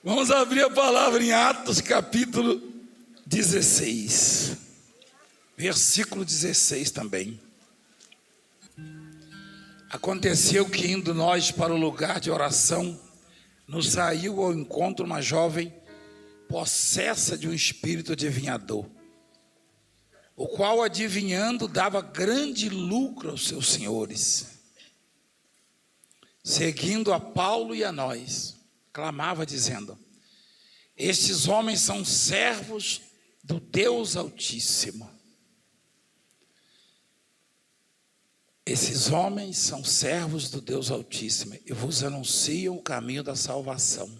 Vamos abrir a palavra em Atos capítulo 16, versículo 16 também. Aconteceu que, indo nós para o lugar de oração, nos saiu ao encontro uma jovem possessa de um espírito adivinhador, o qual, adivinhando, dava grande lucro aos seus senhores. Seguindo a Paulo e a nós, clamava dizendo: estes homens são servos do Deus Altíssimo. Esses homens são servos do Deus Altíssimo e vos anunciam o caminho da salvação.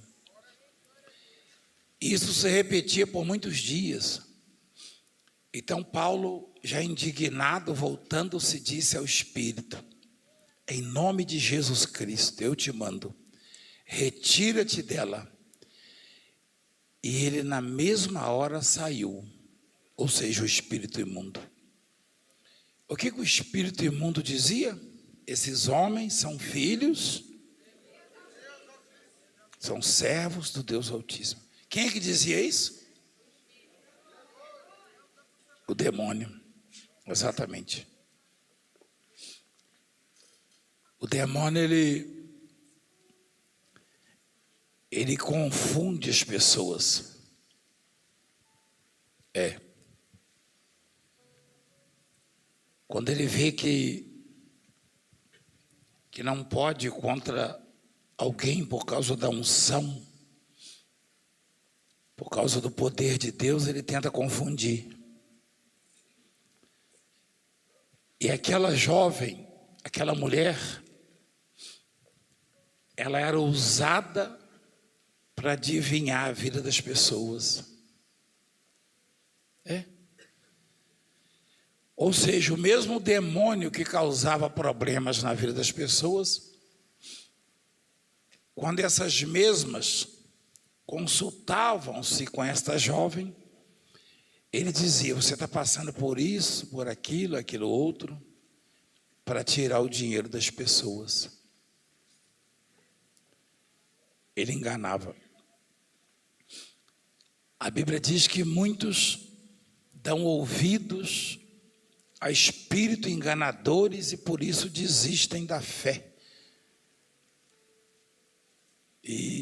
Isso se repetia por muitos dias. Então Paulo, já indignado, voltando-se, disse ao Espírito: em nome de Jesus Cristo, eu te mando, retira-te dela. E ele na mesma hora saiu, ou seja, o espírito imundo. O que o espírito imundo dizia? Esses homens são filhos, são servos do Deus Altíssimo. Quem é que dizia isso? O demônio, exatamente. O demônio, ele confunde as pessoas. Quando ele vê que não pode ir contra alguém por causa da unção, por causa do poder de Deus, ele tenta confundir. E aquela jovem, aquela mulher, ela era usada para adivinhar a vida das pessoas. Ou seja, o mesmo demônio que causava problemas na vida das pessoas, quando essas mesmas consultavam-se com esta jovem, ele dizia: você está passando por isso, por aquilo, aquilo outro, para tirar o dinheiro das pessoas. Ele enganava. A Bíblia diz que muitos dão ouvidos a espíritos enganadores e por isso desistem da fé.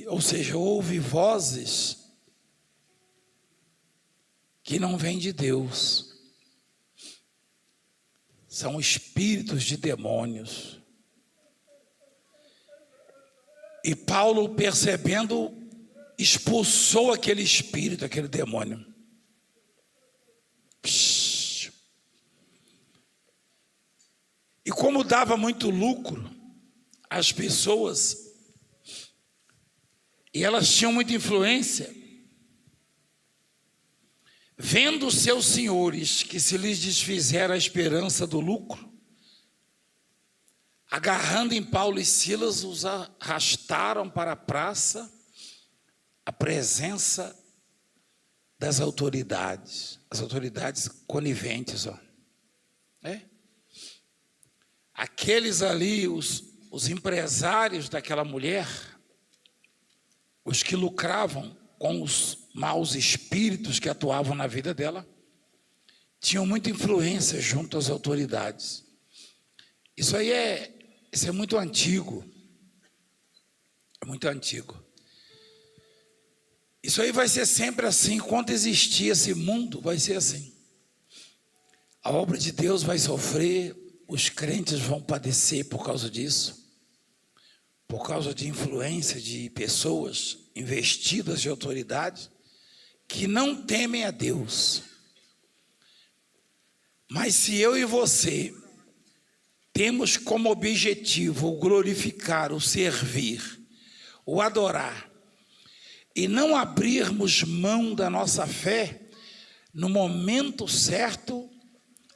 Ou seja, ouve vozes que não vêm de Deus. São espíritos de demônios. E Paulo, percebendo, expulsou aquele espírito, aquele demônio. E como dava muito lucro às pessoas, e elas tinham muita influência, vendo seus senhores que se lhes desfizera a esperança do lucro, agarrando em Paulo e Silas, os arrastaram para a praça, a presença das autoridades, as autoridades coniventes, aqueles ali, os empresários daquela mulher, os que lucravam com os maus espíritos que atuavam na vida dela, tinham muita influência junto às autoridades. Isso é muito antigo. É muito antigo. Isso aí vai ser sempre assim. Enquanto existir esse mundo, vai ser assim. A obra de Deus vai sofrer, os crentes vão padecer por causa disso, por causa de influência de pessoas investidas de autoridade que não temem a Deus. Mas se eu e você temos como objetivo o glorificar, o servir, o adorar, e não abrirmos mão da nossa fé, no momento certo,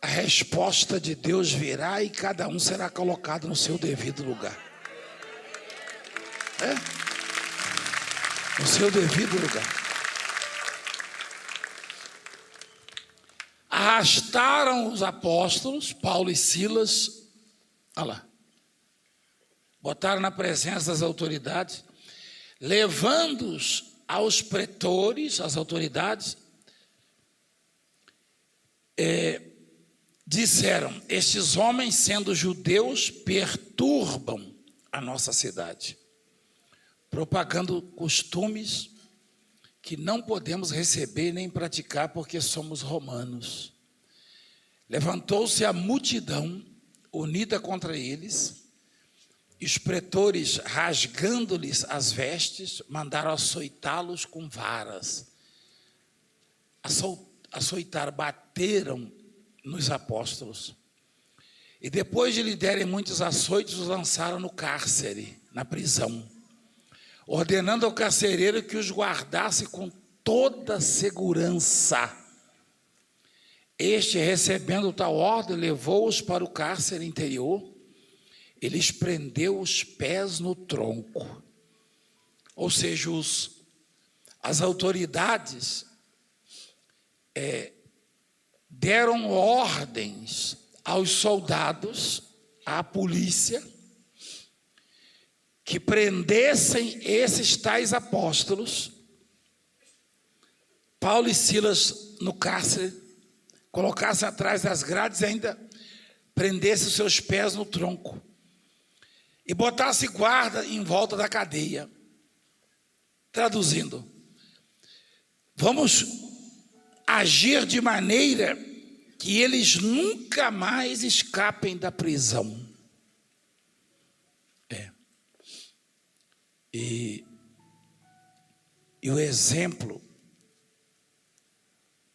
a resposta de Deus virá e cada um será colocado no seu devido lugar. No seu devido lugar. Arrastaram os apóstolos, Paulo e Silas, olha lá, botaram na presença das autoridades, levando-os aos pretores, às autoridades, disseram: estes homens, sendo judeus, perturbam a nossa cidade, propagando costumes que não podemos receber nem praticar porque somos romanos. Levantou-se a multidão unida contra eles, e os pretores, rasgando-lhes as vestes, mandaram açoitá-los com varas. Açoitaram, bateram nos apóstolos. E depois de lhe derem muitos açoites, os lançaram no cárcere, na prisão, ordenando ao carcereiro que os guardasse com toda segurança. Este, recebendo tal ordem, levou-os para o cárcere interior. Ele lhes prendeu os pés no tronco. Ou seja, as autoridades deram ordens aos soldados, à polícia, que prendessem esses tais apóstolos, Paulo e Silas no cárcere, colocassem atrás das grades e ainda prendessem os seus pés no tronco e botasse guarda em volta da cadeia. Traduzindo, vamos agir de maneira que eles nunca mais escapem da prisão. E o exemplo,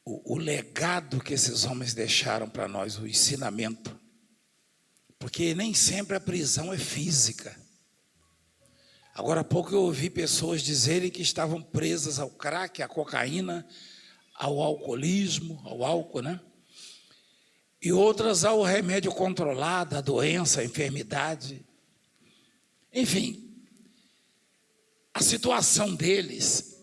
o legado que esses homens deixaram para nós, o ensinamento, porque nem sempre a prisão é física. Agora há pouco eu ouvi pessoas dizerem que estavam presas ao crack, à cocaína, ao alcoolismo, ao álcool, né? E outras ao remédio controlado, à doença, à enfermidade. Enfim, a situação deles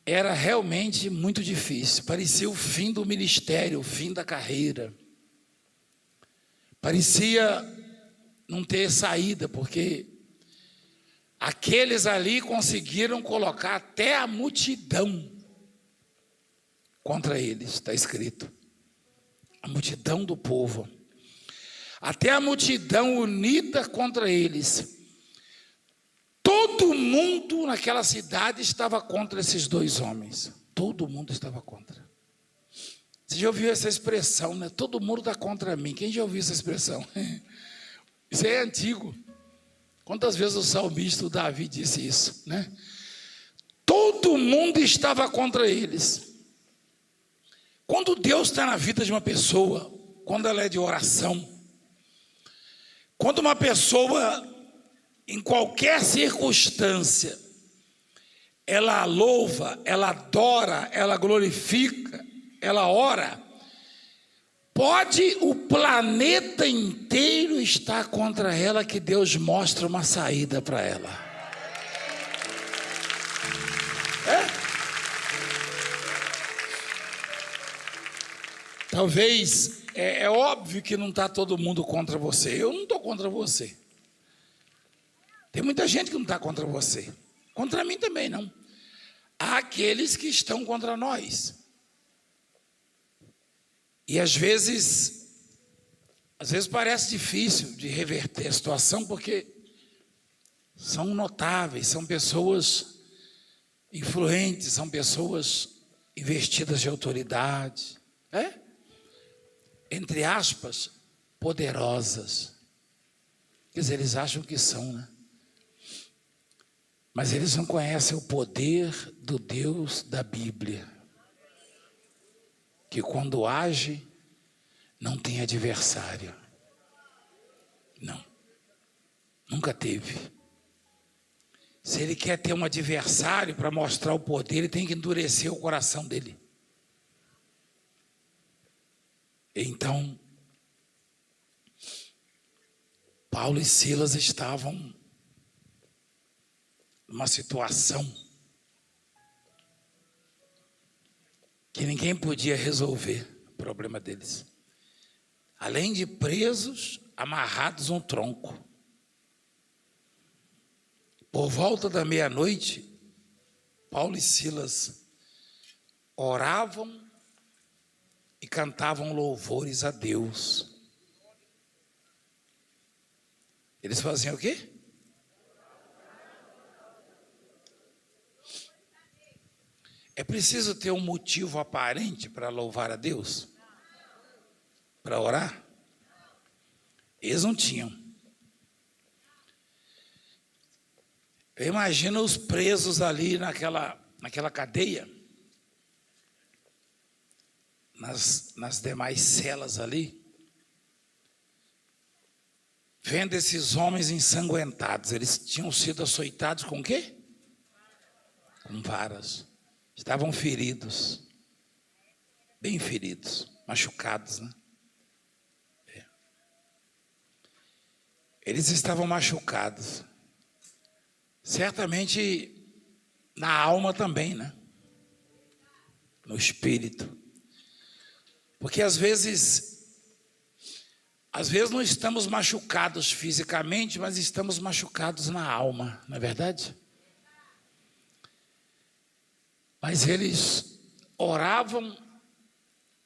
era realmente muito difícil. Parecia o fim do ministério, o fim da carreira. Parecia não ter saída, porque aqueles ali conseguiram colocar até a multidão contra eles, está escrito. A multidão do povo. Até a multidão unida contra eles. Todo mundo naquela cidade estava contra esses dois homens. Todo mundo estava contra. Você já ouviu essa expressão, né? Todo mundo está contra mim. Quem já ouviu essa expressão? Isso é antigo. Quantas vezes o salmista, o Davi, disse isso, né? Todo mundo estava contra eles. Quando Deus está na vida de uma pessoa, quando ela é de oração, quando uma pessoa, em qualquer circunstância, ela louva, ela adora, ela glorifica, ela ora, pode o planeta inteiro estar contra ela, que Deus mostra uma saída para ela. Talvez, é óbvio que não está todo mundo contra você. Eu não estou contra você. Tem muita gente que não está contra você. Contra mim também não. Há aqueles que estão contra nós. E às vezes parece difícil de reverter a situação, porque são notáveis, são pessoas influentes, são pessoas investidas de autoridade, entre aspas, poderosas. Quer dizer, eles acham que são, né? Mas eles não conhecem o poder do Deus da Bíblia, que quando age, não tem adversário. Não, nunca teve. Se ele quer ter um adversário para mostrar o poder, ele tem que endurecer o coração dele. Então, Paulo e Silas estavam numa situação que ninguém podia resolver o problema deles. Além de presos, amarrados a um tronco. Por volta da meia-noite, Paulo e Silas oravam e cantavam louvores a Deus. Eles faziam o quê? É preciso ter um motivo aparente para louvar a Deus? Para orar? Eles não tinham. Eu imagino os presos ali naquela cadeia, nas demais celas ali, vendo esses homens ensanguentados. Eles tinham sido açoitados com o quê? Com varas. Estavam feridos, bem feridos, machucados, né? Eles estavam machucados, certamente na alma também, né? No espírito, porque às vezes não estamos machucados fisicamente, mas estamos machucados na alma, não é verdade? Mas eles oravam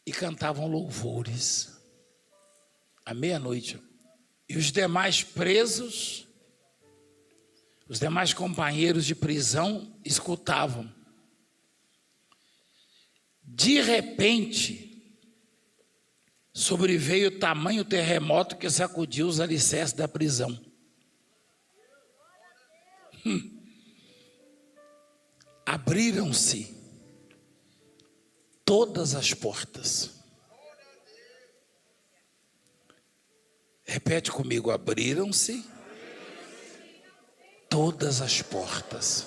e cantavam louvores à meia-noite. E os demais presos, os demais companheiros de prisão escutavam. De repente, sobreveio tamanho terremoto que sacudiu os alicerces da prisão. Abriram-se todas as portas. Repete comigo: abriram-se todas as portas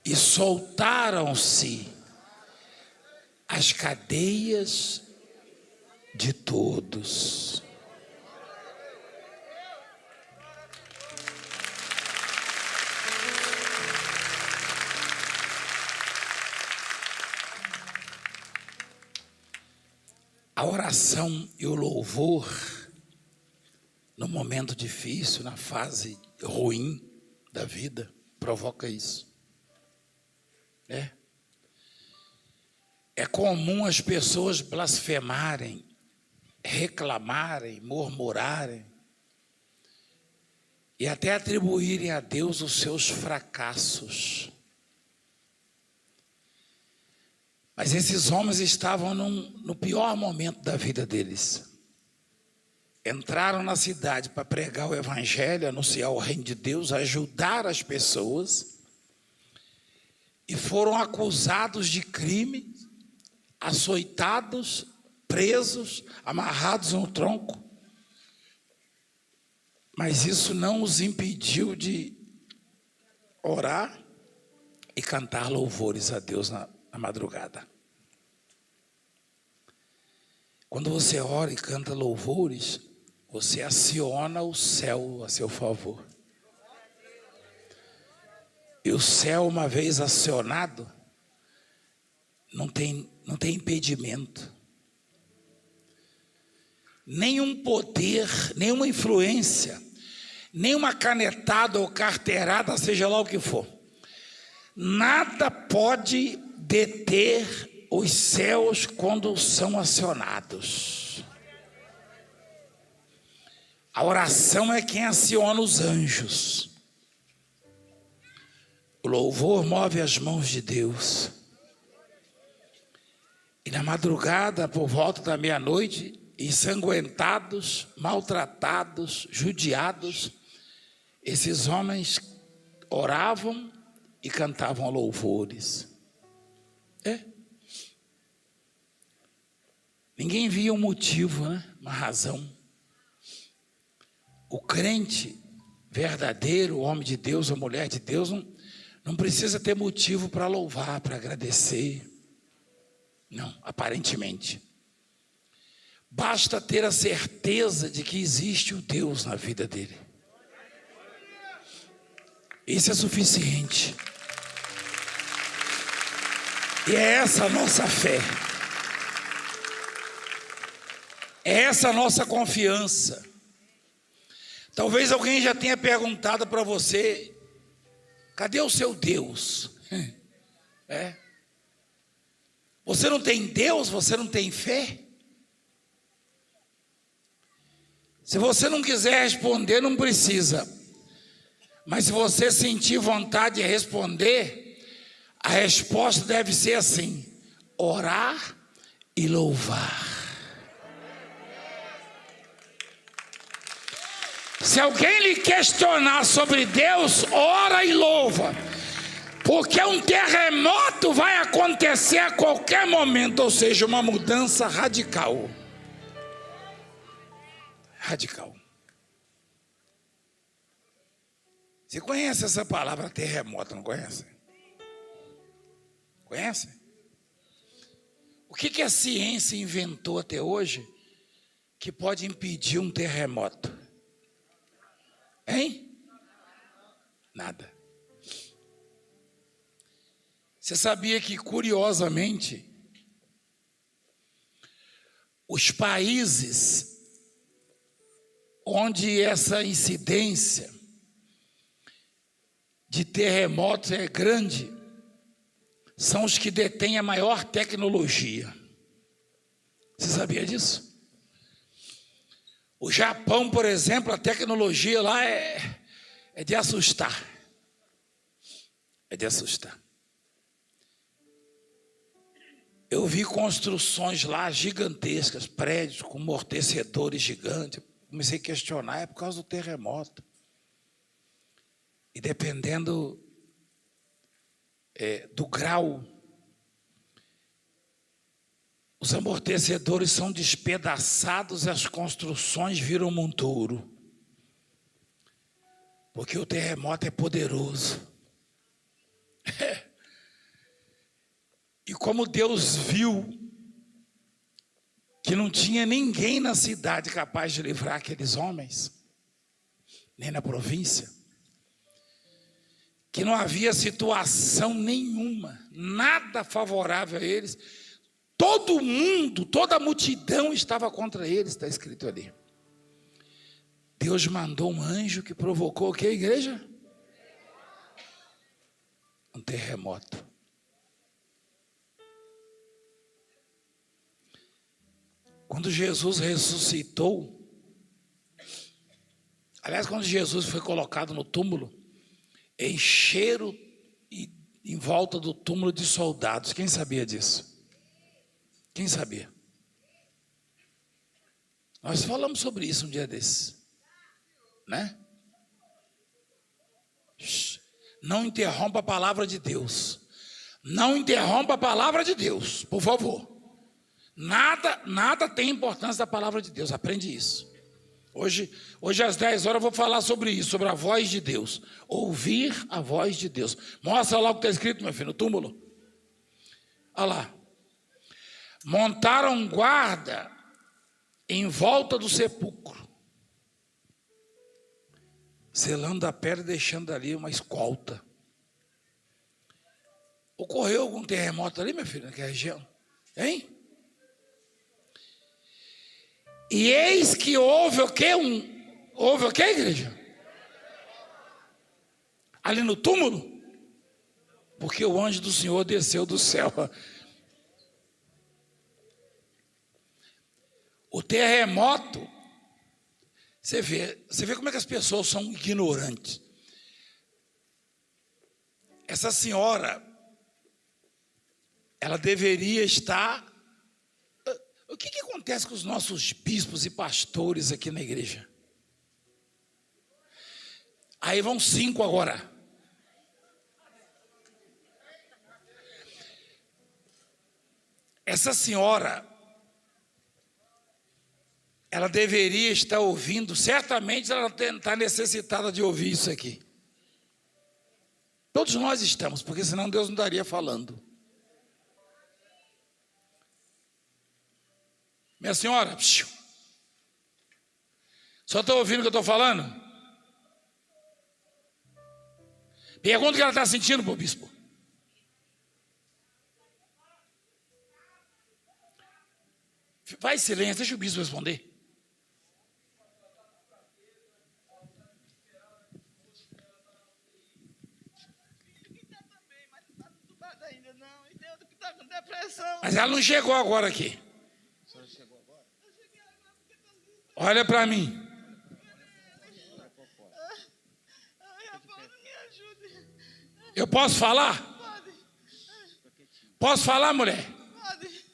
e soltaram-se as cadeias de todos. A oração e o louvor, no momento difícil, na fase ruim da vida, provoca isso. É comum as pessoas blasfemarem, reclamarem, murmurarem e até atribuírem a Deus os seus fracassos. Mas esses homens estavam no pior momento da vida deles. Entraram na cidade para pregar o evangelho, anunciar o reino de Deus, ajudar as pessoas, e foram acusados de crime, açoitados, presos, amarrados no tronco. Mas isso não os impediu de orar e cantar louvores a Deus na madrugada. Quando você ora e canta louvores, você aciona o céu a seu favor. E o céu, uma vez acionado, não tem impedimento. Nenhum poder, nenhuma influência, nenhuma canetada ou carteirada, seja lá o que for. Nada pode deter os céus quando são acionados. A oração é quem aciona os anjos. O louvor move as mãos de Deus. E na madrugada, por volta da meia-noite, ensanguentados, maltratados, judiados, esses homens oravam e cantavam louvores. Ninguém via um motivo, né? Uma razão. O crente verdadeiro, o homem de Deus, a mulher de Deus, não precisa ter motivo para louvar, para agradecer. Não, aparentemente. Basta ter a certeza de que existe o Deus na vida dele. Isso é suficiente. E é essa a nossa fé. É essa a nossa confiança. Talvez alguém já tenha perguntado para você: Cadê o seu Deus? É. Você não tem Deus? Você não tem fé? Se você não quiser responder, não precisa. Mas se você sentir vontade de responder, a resposta deve ser assim: orar e louvar. Se alguém lhe questionar sobre Deus, ora e louva. Porque um terremoto vai acontecer a qualquer momento, ou seja, uma mudança radical. Radical. Você conhece essa palavra terremoto, não conhece? Conhece? O que a ciência inventou até hoje que pode impedir um terremoto? Hein? Nada. Você sabia que, curiosamente, os países onde essa incidência de terremotos é grande são os que detêm a maior tecnologia? Você sabia disso? O Japão, por exemplo, a tecnologia lá é de assustar. É de assustar. Eu vi construções lá gigantescas, prédios com amortecedores gigantes. Comecei a questionar, é por causa do terremoto. E dependendo do grau, os amortecedores são despedaçados e as construções viram monturo. Porque o terremoto é poderoso. E como Deus viu que não tinha ninguém na cidade capaz de livrar aqueles homens, nem na província, que não havia situação nenhuma, nada favorável a eles, todo mundo, toda a multidão estava contra eles, está escrito ali. Deus mandou um anjo que provocou o que, igreja? Um terremoto. Quando Jesus ressuscitou, aliás, quando Jesus foi colocado no túmulo, encheram em volta do túmulo de soldados. Quem sabia disso? Quem sabia? Nós falamos sobre isso um dia desses, né? Não interrompa a palavra de Deus. Não interrompa a palavra de Deus, por favor. Nada tem importância da palavra de Deus, aprende isso. Hoje às 10 horas eu vou falar sobre isso, sobre a voz de Deus. Ouvir a voz de Deus. Mostra lá o que está escrito, meu filho, no túmulo. Olha lá. Montaram guarda em volta do sepulcro, selando a pedra e deixando ali uma escolta. Ocorreu algum terremoto ali, meu filho, naquela região? Hein? E eis que houve o quê? Houve o quê, igreja? Ali no túmulo? Porque o anjo do Senhor desceu do céu. O terremoto, você vê como é que as pessoas são ignorantes. Essa senhora, ela deveria estar... O que acontece com os nossos bispos e pastores aqui na igreja? Aí vão 5 agora. Essa senhora, ela deveria estar ouvindo, certamente ela está necessitada de ouvir isso aqui. Todos nós estamos, porque senão Deus não estaria falando. Minha senhora, só está ouvindo o que eu estou falando? Pergunta o que ela está sentindo, pô, bispo. Vai em silêncio, deixa o bispo responder. ainda não. E tem outra que está com depressão. Mas ela não chegou agora aqui. A senhora chegou agora? Eu cheguei agora porque está desesperada. Olha para mim. Ai, Apolo, me ajude. Eu posso falar? Pode. Posso falar, mulher? Pode.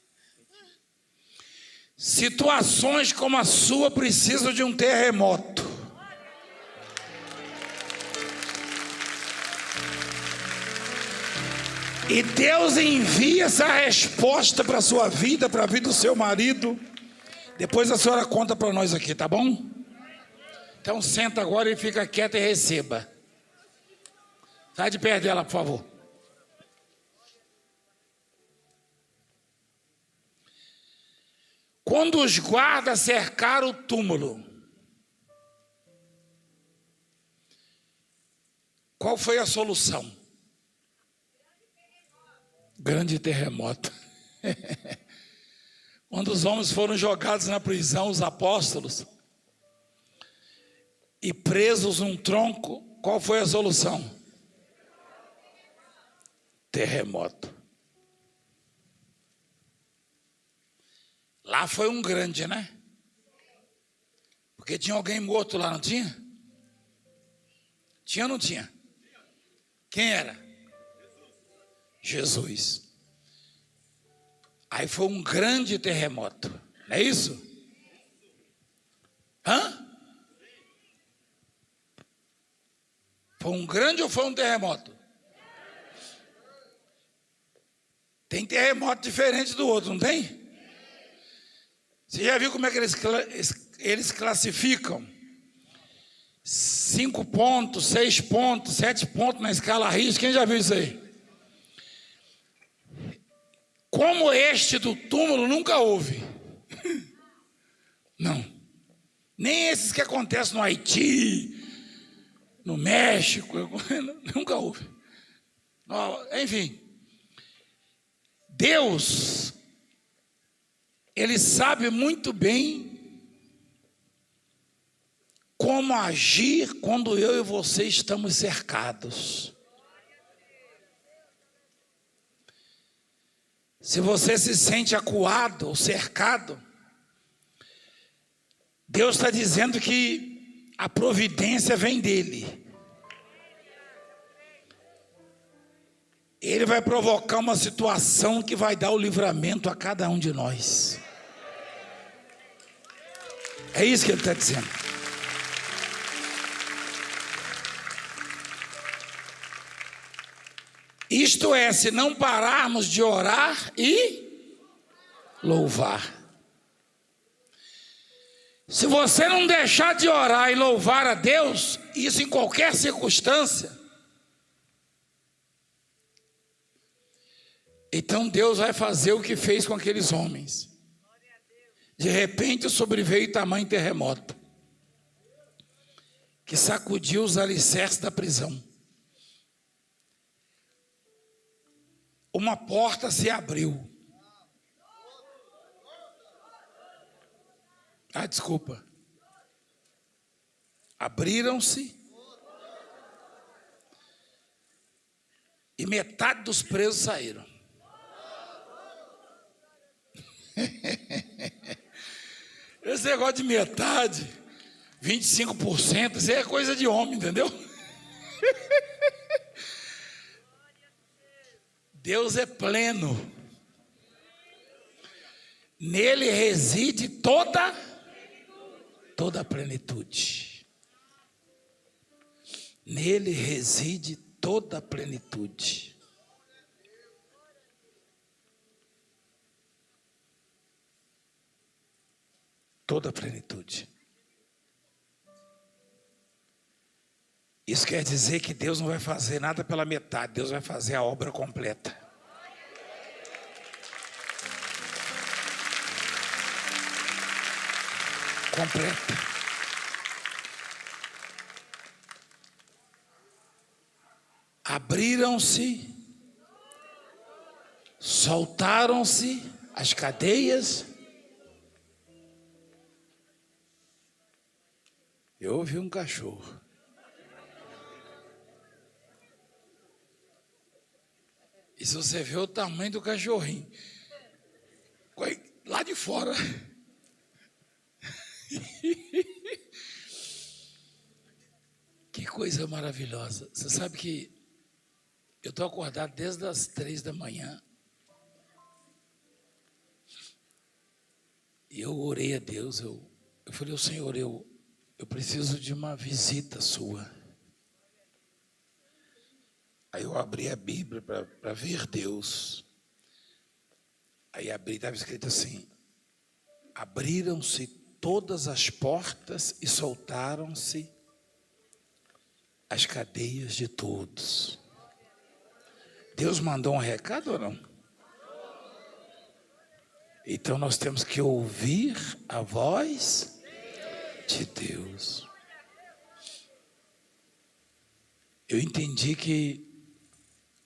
Situações como a sua precisam de um terremoto. E Deus envia essa resposta para a sua vida, para a vida do seu marido. Depois a senhora conta para nós aqui, tá bom? Então senta agora e fica quieta e receba. Sai de perto dela, por favor. Quando os guardas cercaram o túmulo, qual foi a solução? Grande terremoto. Quando os homens foram jogados na prisão, os apóstolos, e presos num tronco, qual foi a solução? Terremoto. Lá foi um grande, né? Porque tinha alguém morto lá, não tinha? Tinha ou não tinha? Quem era? Jesus. Aí foi um grande terremoto, não é isso? Hã? Foi um grande ou foi um terremoto? Tem terremoto diferente do outro, não tem? Você já viu como é que eles classificam? 5 pontos, 6 pontos, 7 pontos na escala Richter. Quem já viu isso aí? Como este do túmulo nunca houve. Não. Nem esses que acontecem no Haiti, no México, nunca houve. Enfim, Deus, Ele sabe muito bem como agir quando eu e você estamos cercados. Se você se sente acuado ou cercado, Deus está dizendo que a providência vem dEle. Ele vai provocar uma situação que vai dar o livramento a cada um de nós. É isso que Ele está dizendo. Isto é, se não pararmos de orar e louvar. Se você não deixar de orar e louvar a Deus, isso em qualquer circunstância, então Deus vai fazer o que fez com aqueles homens. De repente sobreveio tamanho terremoto, que sacudiu os alicerces da prisão. Uma porta se abriu. Desculpa. Abriram-se e metade dos presos saíram. Esse negócio de metade, 25%, isso é coisa de homem, entendeu? Deus é pleno. Nele reside toda a plenitude. Nele reside toda a plenitude. Toda a plenitude. Isso quer dizer que Deus não vai fazer nada pela metade, Deus vai fazer a obra completa. Completa. Abriram-se, soltaram-se as cadeias. Eu ouvi um cachorro. E se você vê o tamanho do cachorrinho, lá de fora. Que coisa maravilhosa. Você sabe que eu estou acordado desde as 3 da manhã. E eu orei a Deus. Eu falei, Senhor, eu preciso de uma visita sua. Aí eu abri a Bíblia para ver Deus. Aí abri, estava escrito assim: abriram-se todas as portas e soltaram-se as cadeias de todos. Deus mandou um recado ou não? Então nós temos que ouvir a voz de Deus. Eu entendi que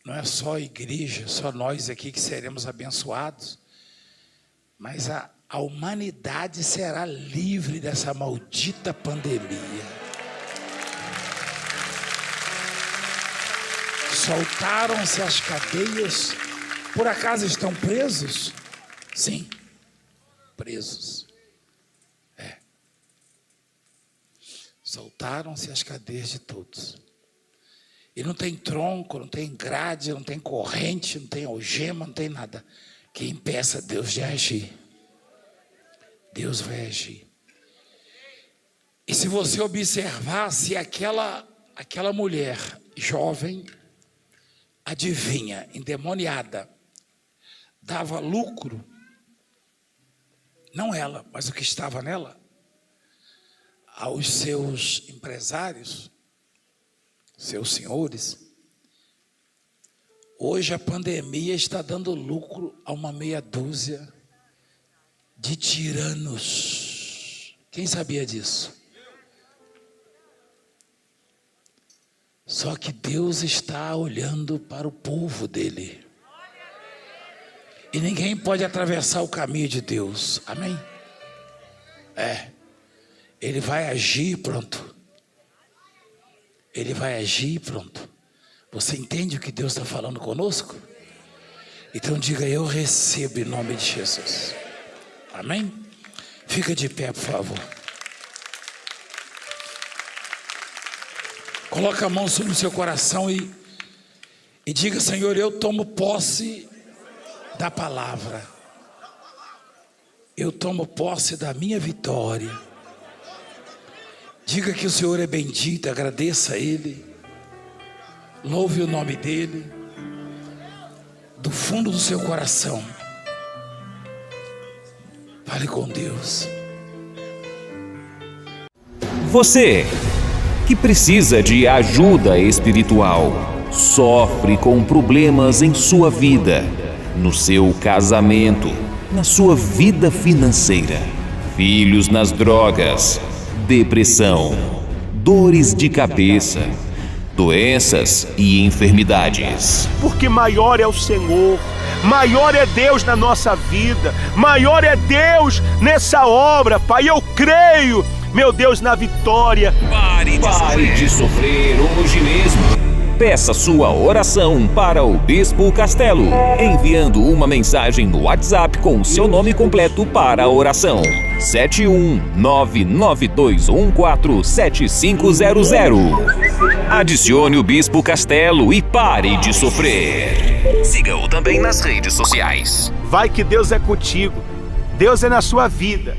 não é só a igreja, só nós aqui que seremos abençoados, mas a humanidade será livre dessa maldita pandemia. Soltaram-se as cadeias. Por acaso estão presos? Sim, presos. Soltaram-se as cadeias de todos. E não tem tronco, não tem grade, não tem corrente, não tem algema, não tem nada que impeça Deus de agir. Deus vai agir. E se você observar, se aquela mulher jovem, adivinha, endemoniada, dava lucro, não ela, mas o que estava nela, aos seus empresários, seus senhores, hoje a pandemia está dando lucro a uma meia dúzia de tiranos. Quem sabia disso? Só que Deus está olhando para o povo dele. E ninguém pode atravessar o caminho de Deus. Amém? Ele vai agir, pronto. Ele vai agir, pronto. Você entende o que Deus está falando conosco? Então diga, eu recebo em nome de Jesus. Amém? Fica de pé, por favor. Coloca a mão sobre o seu coração e diga, Senhor, eu tomo posse da palavra. Eu tomo posse da minha vitória. Diga que o Senhor é bendito, agradeça a Ele. Louve o nome dEle. Do fundo do seu coração. Fale com Deus. Você que precisa de ajuda espiritual, sofre com problemas em sua vida, no seu casamento, na sua vida financeira, filhos nas drogas, depressão, dores de cabeça, doenças e enfermidades. Porque maior é o Senhor, maior é Deus na nossa vida, maior é Deus nessa obra, Pai. Eu creio, meu Deus, na vitória. Pare de sofrer hoje mesmo. Peça sua oração para o Bispo Castelo, enviando uma mensagem no WhatsApp com seu nome completo para a oração. 71992147500. Adicione o Bispo Castelo e pare de sofrer. Siga-o também nas redes sociais. Vai que Deus é contigo, Deus é na sua vida.